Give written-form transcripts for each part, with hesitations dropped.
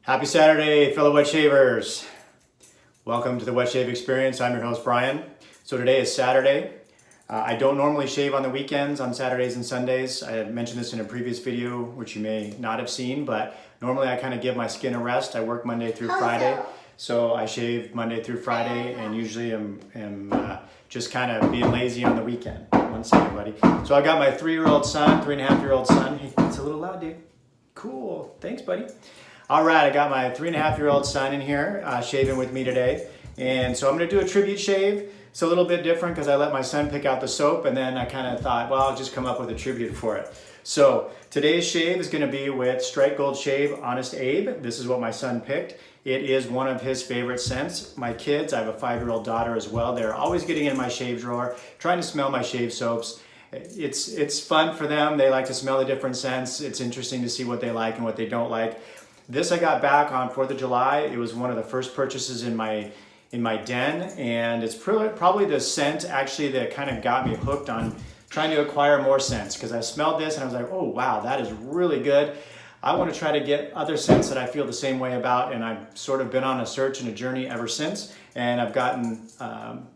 Happy Saturday, fellow wet shavers. Welcome to the Wet Shave Experience. I'm your host, Brian. So today is Saturday. I don't normally shave on the weekends, on Saturdays and Sundays. I had mentioned this in a previous video, which you may not have seen, but normally I kind of give my skin a rest. I work Monday through Friday, so I shave Monday through Friday, and usually am just kind of being lazy on the weekend. One second, buddy. So I got my 3-year-old son, 3.5-year-old son. Hey, it's a little loud, dude. Cool. Thanks, buddy. All right, I got my 3.5-year-old son in here shaving with me today. And so I'm gonna do a tribute shave. It's a little bit different because I let my son pick out the soap, and then I kind of thought, well, I'll just come up with a tribute for it. So today's shave is gonna be with Strike Gold Shave Honest Abe. This is what my son picked. It is one of his favorite scents. My kids, I have a 5-year-old daughter as well. They're always getting in my shave drawer, trying to smell my shave soaps. It's fun for them. They like to smell the different scents. It's interesting to see what they like and what they don't like. This I got back on 4th of July. It was one of the first purchases in my den, and it's probably the scent actually that kind of got me hooked on trying to acquire more scents, because I smelled this and I was like, oh wow, that is really good. I want to try to get other scents that I feel the same way about, and I've sort of been on a search and a journey ever since, and I've gotten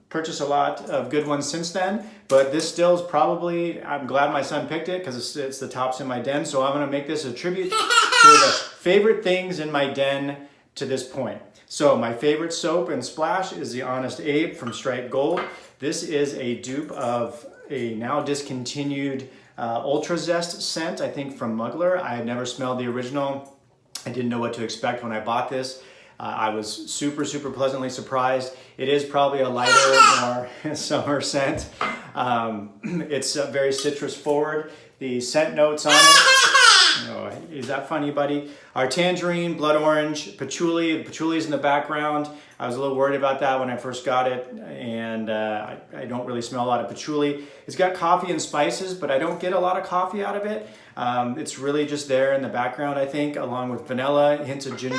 purchased a lot of good ones since then, but this still is probably, I'm glad my son picked it because it's the tops in my den, so I'm going to make this a tribute to the favorite things in my den to this point. So my favorite soap and splash is the Honest Abe from Strike Gold. This is a dupe of a now discontinued Ultra Zest scent, I think from Mugler. I had never smelled the original. I didn't know what to expect when I bought this. I was super pleasantly surprised. It is probably a lighter, more summer scent. It's very citrus forward. The scent notes on it, oh, is that funny, buddy? Are tangerine, blood orange, patchouli. Patchouli's in the background. I was a little worried about that when I first got it, and I don't really smell a lot of patchouli. It's got coffee and spices, but I don't get a lot of coffee out of it. It's really just there in the background, I think, along with vanilla, hints of ginger,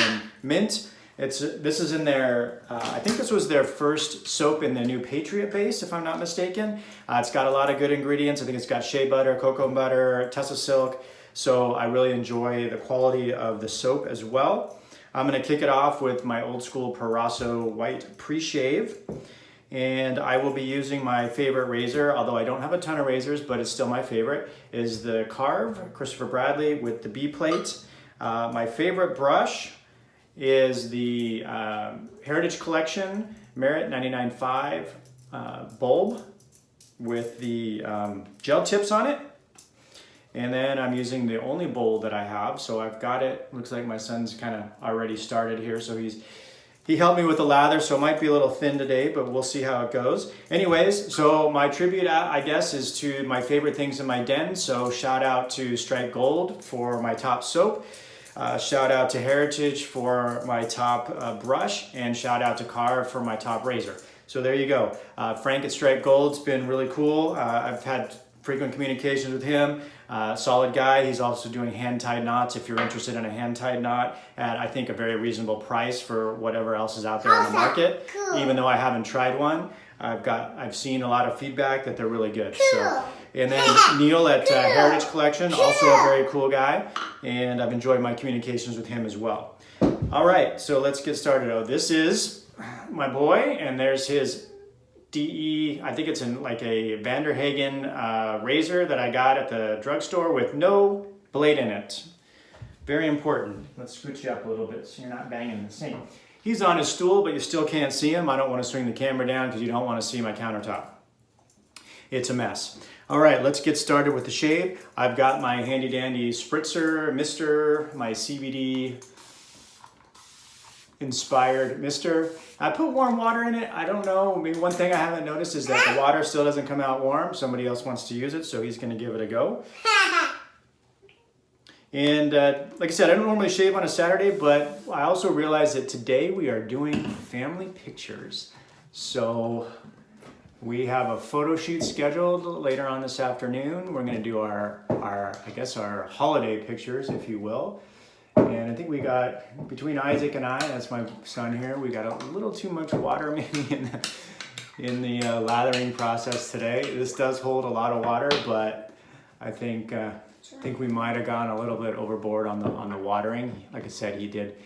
and mint. This is in their, I think this was their first soap in the new Patriot base, if I'm not mistaken. It's got a lot of good ingredients. I think it's got shea butter, cocoa butter, Tessa silk. So I really enjoy the quality of the soap as well. I'm gonna kick it off with my old school Parasso white pre-shave. And I will be using my favorite razor, although I don't have a ton of razors, but it's still my favorite, is the Carve Christopher Bradley with the B plate. My favorite brush is the Heritage Collection Merit 99.5 bulb with the gel tips on it. And then I'm using the only bowl that I have, so I've got it. Looks like my son's kind of already started here, so he helped me with the lather, so it might be a little thin today, but we'll see how it goes. Anyways, so my tribute, I guess, is to my favorite things in my den. So shout out to Strike Gold for my top soap. Shout out to Heritage for my top brush, and shout out to Carve for my top razor. So there you go. Frank at Strike Gold's been really cool. I've had frequent communications with him. Solid guy. He's also doing hand-tied knots if you're interested in a hand-tied knot at, I think, a very reasonable price for whatever else is out there on the market. Cool. Even though I haven't tried one, I've seen a lot of feedback that they're really good. Cool. So, and then Neil at Heritage Collection, also a very cool guy, and I've enjoyed my communications with him as well. All right, so let's get started. Oh, this is my boy, and there's his DE, I think it's in like a Vanderhagen razor that I got at the drugstore with no blade in it. Very important. Let's scooch you up a little bit so you're not banging the sink. He's on his stool, but you still can't see him. I don't want to swing the camera down because you don't want to see my countertop. It's a mess. All right, let's get started with the shave. I've got my handy dandy spritzer, mister, my CBD inspired mister. I put warm water in it. I don't know. I mean, one thing I haven't noticed is that the water still doesn't come out warm. Somebody else wants to use it, so he's going to give it a go. And like I said, I don't normally shave on a Saturday, but I also realized that today we are doing family pictures. So we have a photo shoot scheduled later on this afternoon. We're going to do our I guess our holiday pictures, if you will. And I think we got, between Isaac and I, that's my son here, we got a little too much water maybe in the lathering process today. This does hold a lot of water, but I think I think we might have gone a little bit overboard on the watering. Like I said, he did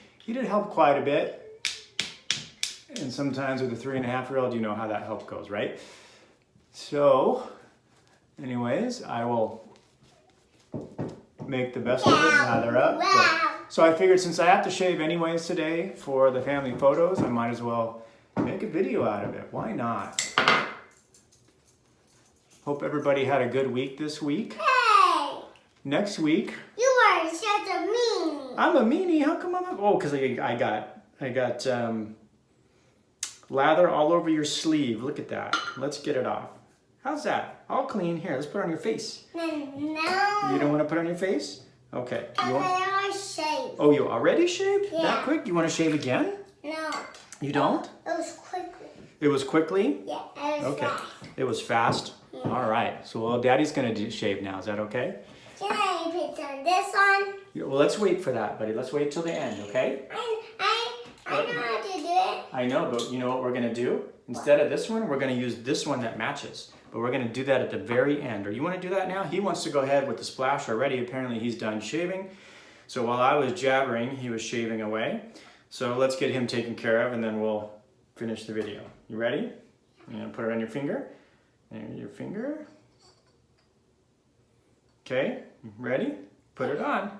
help quite a bit. And sometimes with a 3.5-year-old, you know how that help goes, right? So, anyways, I will make the best of it now they're up. So I figured since I have to shave anyways today for the family photos, I might as well make a video out of it. Why not? Hope everybody had a good week this week. Hey! Next week. You are such a meanie. I'm a meanie? How come I'm a... Oh, because I got lather all over your sleeve. Look at that. Let's get it off. How's that? All clean. Here, let's put it on your face. No. You don't want to put it on your face? Okay. I already shaved. Oh, you already shaved? Yeah. That quick? You want to shave again? No. You don't? It was quickly. It was quickly? Yeah, it was fast. It was fast? Yeah. All right. So, well, Daddy's going to shave now. Is that okay? Can I put on this one? Yeah, well, let's wait for that, buddy. Let's wait till the end, okay? I know how to do it. I know, but you know what we're going to do? Instead of this one, we're going to use this one that matches. But we're going to do that at the very end. Or you want to do that now? He wants to go ahead with the splash already. Apparently, he's done shaving. So while I was jabbering, he was shaving away. So let's get him taken care of, and then we'll finish the video. You ready? You're going to put it on your finger. And your finger. Okay, ready? Put it on.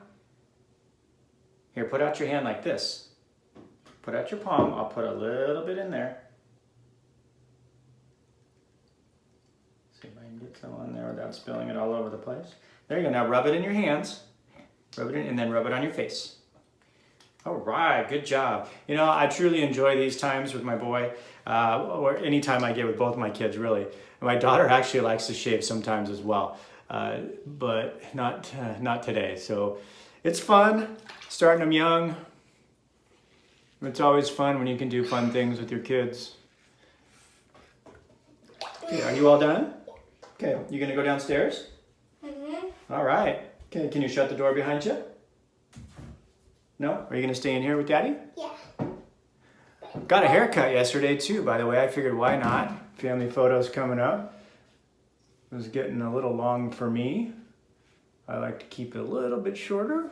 Here, put out your hand like this. Put out your palm. I'll put a little bit in there. See if I can get some on there without spilling it all over the place. There you go. Now rub it in your hands. Rub it in, and then rub it on your face. All right, good job. You know, I truly enjoy these times with my boy, or any time I get with both my kids, really. My daughter actually likes to shave sometimes as well, but not today. So it's fun, starting them young. It's always fun when you can do fun things with your kids. Okay, are you all done? Okay, you gonna go downstairs? Mm-hmm. All right. Okay, can you shut the door behind you? No? Are you gonna stay in here with Daddy? Yeah. Got a haircut yesterday too, by the way. I figured why not? Family photos coming up. It was getting a little long for me. I like to keep it a little bit shorter.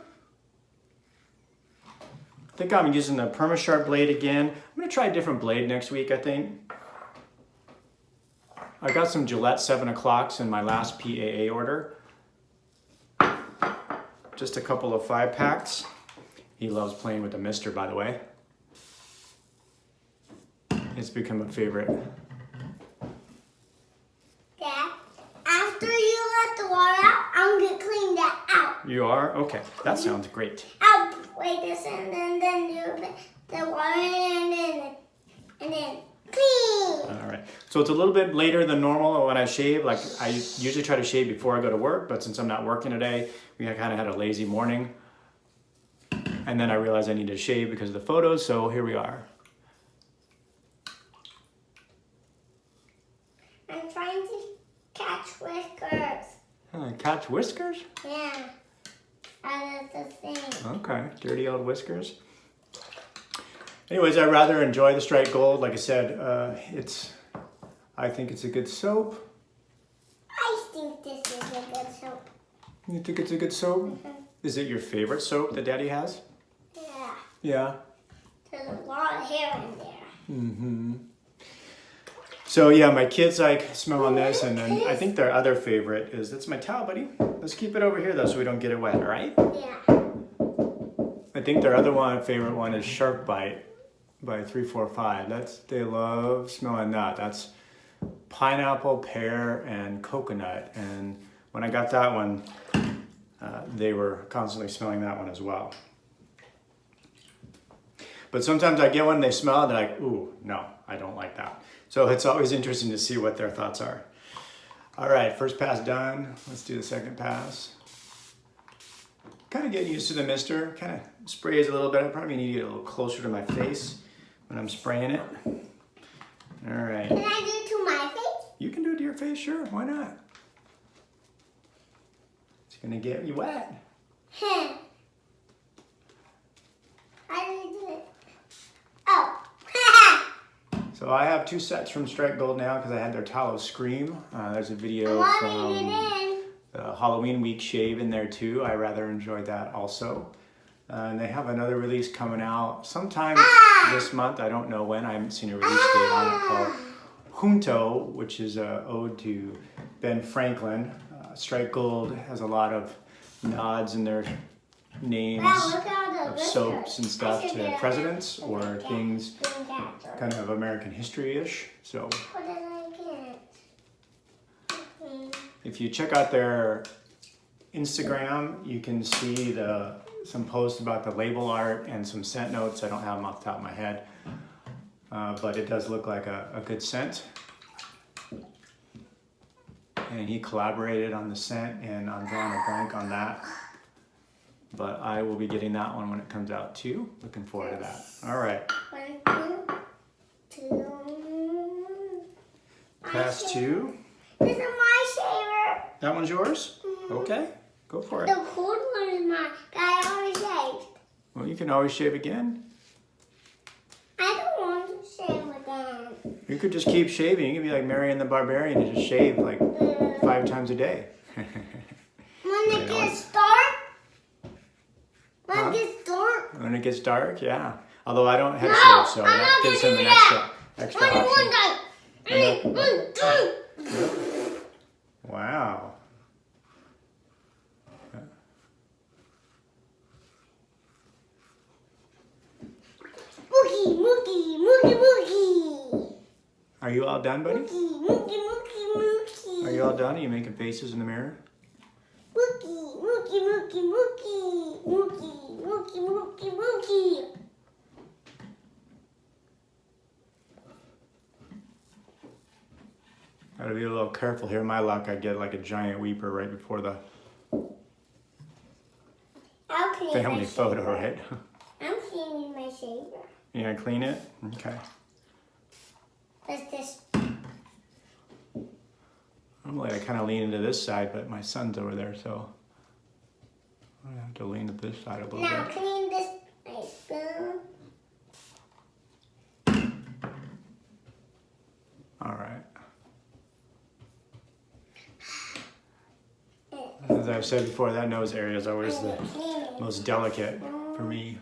I think I'm using the PermaSharp blade again. I'm gonna try a different blade next week, I think. I got some Gillette 7 o'clocks in my last PAA order. Just a couple of 5-packs. He loves playing with the mister, by the way. It's become a favorite. Dad, after you let the water out, I'm going to clean that out. You are? Okay, that sounds great. I'll wait this and then do the water and then clean. All right. So it's a little bit later than normal when I shave. Like I usually try to shave before I go to work, but since I'm not working today, we kind of had a lazy morning. And then I realized I need to shave because of the photos, so here we are. I'm trying to catch whiskers. Catch whiskers? Yeah. Out of the thing. Okay, dirty old whiskers. Anyways, I rather enjoy the Strike Gold. Like I said, I think it's a good soap. I think this is a good soap. You think it's a good soap? Mm-hmm. Is it your favorite soap that Daddy has? Yeah. Yeah. There's a lot of hair in there. Mm-hmm. So yeah, my kids like smelling this, and then I think their other favorite is, that's my towel, buddy. Let's keep it over here though so we don't get it wet, all right? Yeah. I think their other favorite one is Shark Bite by 345. They love smelling that. That's pineapple, pear, and coconut. And when I got that one, they were constantly smelling that one as well. But sometimes I get one, they smell it, they're like, ooh, no, I don't like that. So it's always interesting to see what their thoughts are. All right, first pass done. Let's do the second pass. Kind of getting used to the mister. Kind of sprays a little bit. I probably need to get a little closer to my face when I'm spraying it. All right. Can I do it to my face? You can do it to your face, sure. Why not? It's gonna get you wet. How do you do it? Oh. So I have 2 sets from Strike Gold now because I had their Talos Scream. There's a video I'm from rubbing it in. the Halloween week shave in there too. I rather enjoyed that also. And they have another release coming out sometime this month. I don't know when. I haven't seen a release date on it, called Junto, which is an ode to Ben Franklin. Strike Gold has a lot of nods in their names of soaps and stuff to presidents or things kind of American history-ish. So if you check out their Instagram, you can see some posts about the label art and some scent notes. I don't have them off the top of my head, but it does look like a good scent. And he collaborated on the scent, and I'm drawing a blank on that. But I will be getting that one when it comes out too. Looking forward to that. All right. 1, 2. Pass 2. This is my shaver. That one's yours? Okay, go for it. The cold one is mine. I already shaved. Well, you can always shave again. I don't want to shave again. You could just keep shaving. You could be like Marion the Barbarian and just shave like 5 times a day. When it gets dark? When it gets dark? When it gets dark, yeah. Although I don't head No, shave, so I'm that not gives gonna him do an extra that. option. Wow. Mookie, Mookie, Mookie, Mookie. Are you all done, buddy? Mookie, Mookie, Mookie, Mookie. Are you all done? Are you making faces in the mirror? Mookie, Mookie, Mookie, Mookie. Mookie, Mookie, Mookie, Mookie. Gotta be a little careful here. My luck, I get like a giant weeper right before the I'll clean family my photo, shaver. right? I'm cleaning my shaver. You gonna clean it? Okay. What's this? Normally I kind of lean into this side, but my son's over there, so I'm gonna have to lean to this side a little Now bit. clean this my spoon. All right. As I've said before, that nose area is always the most delicate for me.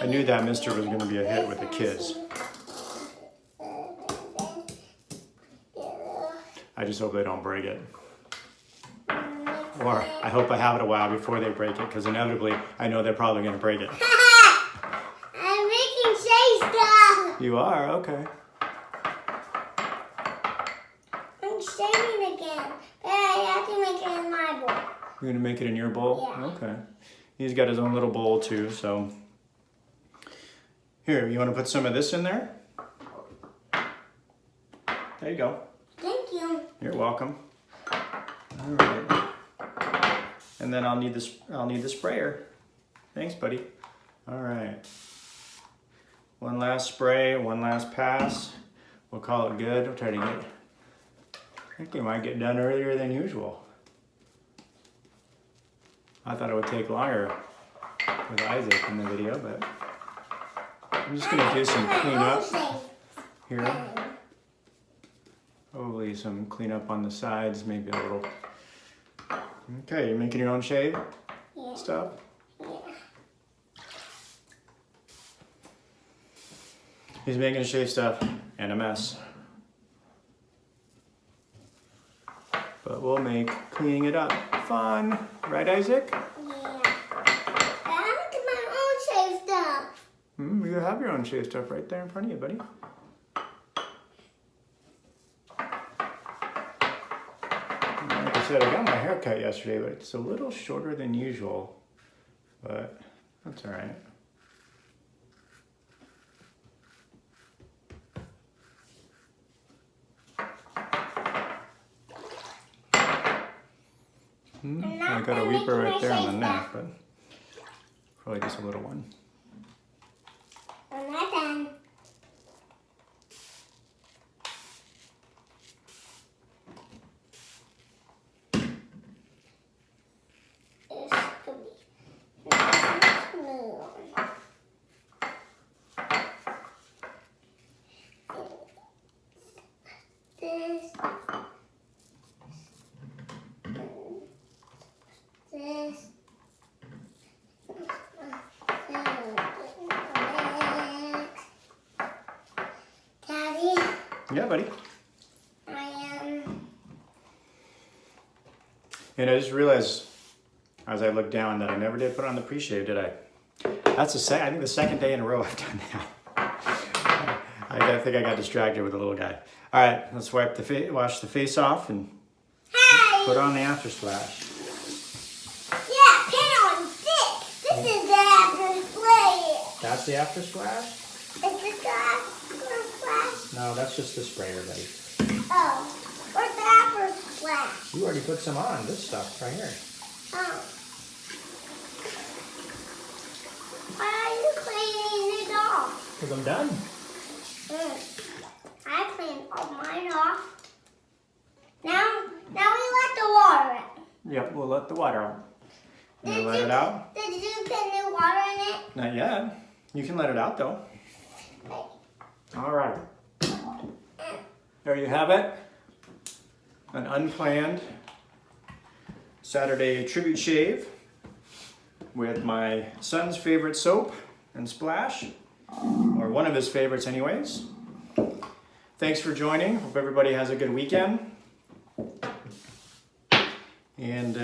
I knew that mister was going to be a hit with the kids. I just hope they don't break it. Or I hope I have it a while before they break it, because inevitably I know they're probably going to break it. I'm making shave stuff. You are? Okay. I'm shaving again, but I have to make it in my bowl. You're going to make it in your bowl? Yeah. Okay. He's got his own little bowl too, so. Here, you want to put some of this in there? There you go. Thank you. You're welcome. All right. And then I'll need the sprayer. Thanks, buddy. All right. One last spray, one last pass. We'll call it good. We'll try to I think we might get done earlier than usual. I thought it would take longer with Isaac in the video, but I'm just gonna do some cleanup here. Probably some cleanup on the sides, maybe a little. Okay, you're making your own shave stuff? Yeah. He's making shave stuff and a mess. But we'll make cleaning it up fun. Right, Isaac? Yeah. But I want to do my own shave stuff. You have your own shave stuff right there in front of you, buddy. Like I said, I got my hair cut yesterday, but it's a little shorter than usual. But that's all right. I got a weeper right there on the neck, but probably just a little one. I'm not done. This could be smooth. Yeah, buddy. I am. And I just realized as I looked down that I never did put on the pre-shave, did I? That's I think the second day in a row I've done that. I think I got distracted with the little guy. All right, let's wash the face off and Hey! put on the after splash. Yeah, pin on this. This is the after splash. That's the after splash? Is this the after splash? No, that's just the sprayer, buddy. Oh, where's the after splash? You already put some on, this stuff right here. Oh. Why are you cleaning it off? Because I'm done. I cleaned all mine off. Now we let the water in. Yep, we'll let the water out. You gonna let it out? Did you put new water in it? Not yet. You can let it out though. All right. There you have it. An unplanned Saturday tribute shave with my son's favorite soap and splash, or one of his favorites anyways. Thanks for joining. Hope everybody has a good weekend. And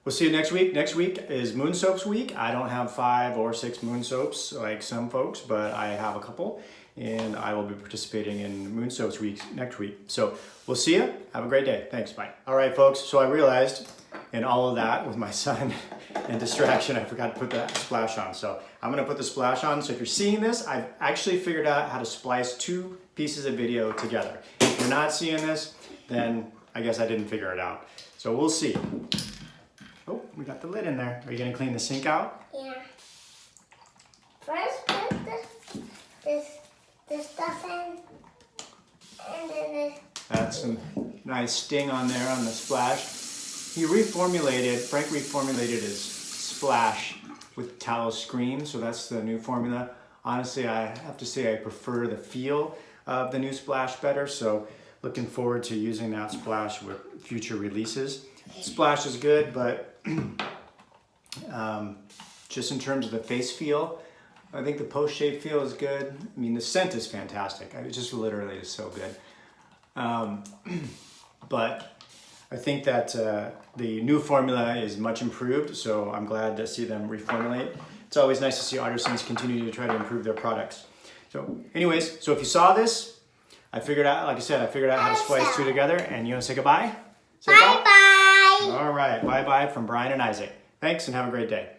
we'll see you next week. Next week is Moon Soaps week. I don't have 5 or 6 Moon Soaps like some folks, but I have a couple. And I will be participating in Moon Soaps week next week. So we'll see you. Have a great day. Thanks. Bye. All right, folks. So I realized in all of that with my son and distraction, I forgot to put that splash on. So I'm going to put the splash on. So if you're seeing this, I've actually figured out how to splice 2 pieces of video together. If you're not seeing this, then I guess I didn't figure it out. So we'll see. Oh, we got the lid in there. Are you going to clean the sink out? Yeah. First put this stuff in, and then this. That's some nice sting on there on the splash. Frank reformulated his splash with Tallow Scream, so that's the new formula. Honestly, I have to say I prefer the feel of the new splash better, so looking forward to using that splash with future releases. Splash is good, but just in terms of the face feel, I think the post-shave feel is good. I mean, the scent is fantastic. It just literally is so good. But I think that the new formula is much improved, so I'm glad to see them reformulate. It's always nice to see artisans continue to try to improve their products. So anyways, so if you saw this, I figured out, like I said, how to splice 2 together, and you want to say goodbye? Say Bye-bye. All right, bye-bye from Brian and Isaac. Thanks and have a great day.